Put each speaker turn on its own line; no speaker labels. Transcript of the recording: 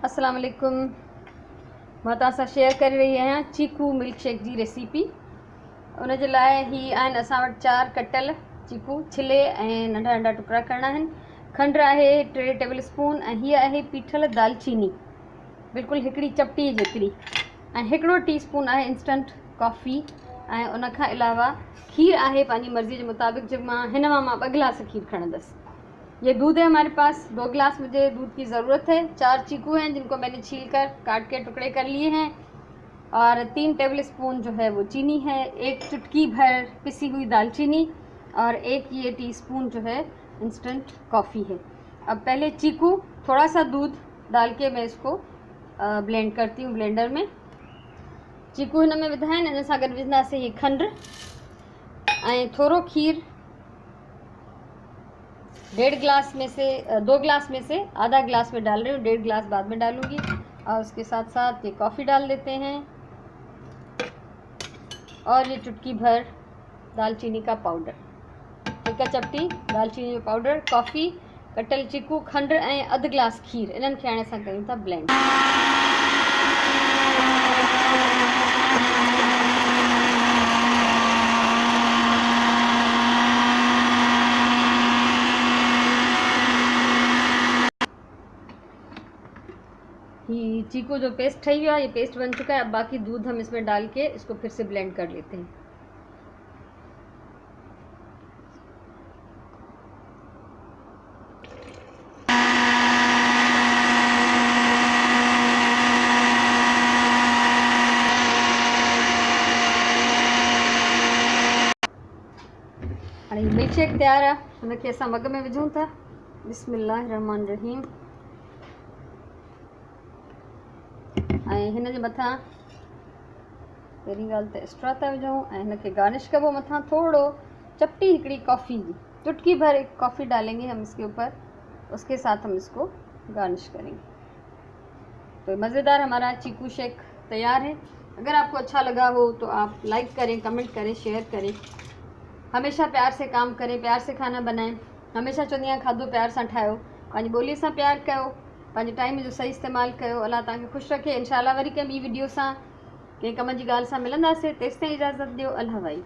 अस्सलाम वालेकुम। मां तव्हां सां शेयर करे रही आहियां चीकू मिल्कशेक जी रेसिपी। उन जे लाइ ही आहिनि असां वटि 4 कटियल चीकू, छिले ऐं नंढा नंढा टुकड़ा करणा आहिनि। खंडु आहे 3 टेबल स्पून ऐं हीअ आहे पीठल दालचीनी, बिल्कुलु हिकिड़ी चपटी जेतिरी, ऐं 1 टीस्पून आहे इंस्टेंट कॉफ़ी, ऐं उन खां अलावा खीर आहे पंहिंजी मर्ज़ी जे मुताबिक़, जो मां हिन मां 2 गिलास खीर खणंदसि। ये दूध है हमारे पास, 2 गिलास मुझे दूध की ज़रूरत है। 4 चीकू हैं जिनको मैंने छील कर काट के टुकड़े कर लिए हैं, और 3 टेबल स्पून जो है वो चीनी है, 1 चुटकी भर पिसी हुई दालचीनी, और 1 ये टीस्पून जो है इंस्टेंट कॉफ़ी है। अब पहले चीकू थोड़ा सा दूध डाल के मैं इसको ब्लेंड करती हूँ ब्लेंडर में। चीकू हिन में विधा आहिनि, हिन सां गॾु विझंदासीं ही खंडु ऐं थोरो खीर। 1.5 गिलास में से 2 गिलास में से आधा गिलास में डाल रही हूँ, 1.5 गिलास बाद में डालूंगी। और उसके साथ साथ ये कॉफ़ी डाल देते हैं, और ये चुटकी भर दालचीनी का पाउडर, हिक चपटी दालचीनी जो पाउडर, कॉफ़ी, कटियल चीकू, खंडु ऐं अधु गिलास खीर, इन्हनि खे हाणे असां कयूं था ब्लेंड। ये चीकू जो पेस्ट ठही हुआ है, ये पेस्ट बन चुका है। अब बाकी दूध हम इसमें डाल के इसको फिर से ब्लेंड कर लेते हैं। हाणे मिल्कशेक तैयार आहे, हुनखे असां मग में विझूं था। बिस्मिल्लाहिर्रहमानिर्रहीम। ऐं हिन जे मथां पहिरीं ॻाल्हि त एक्स्ट्रा था विझूं, ऐं हिनखे गार्निश कबो मथां थोड़ो चपटी हिकिड़ी कॉफ़ी जी चुटकी भर एक कॉफ़ी डालेंगे हम इसके ऊपर, उसके साथ हम इसको गार्निश करेंगे। तो मज़ेदार हमारा चीकू शेक तैयार है। अगर आपको अच्छा लगा हो तो आप लाइक करें, कमेंट करें, शेयर करें। हमेशा प्यार से काम करें, प्यार से खाना बनाएं। हमेशा चवंदी आहियां खाधो प्यार सां ठाहियो, पंहिंजी ॿोलीअ सां प्यार कयो, पंहिंजे टाइम जो सही इस्तेमालु कयो। अल्लाह तव्हांखे ख़ुशि रखे। इंशाअल्लाह वरी कंहिं ॿी वीडियो सां, कंहिं कम जी ॻाल्हि सां मिलंदासीं। तेसिताईं इजाज़त ॾियो। अल्लाह वाई।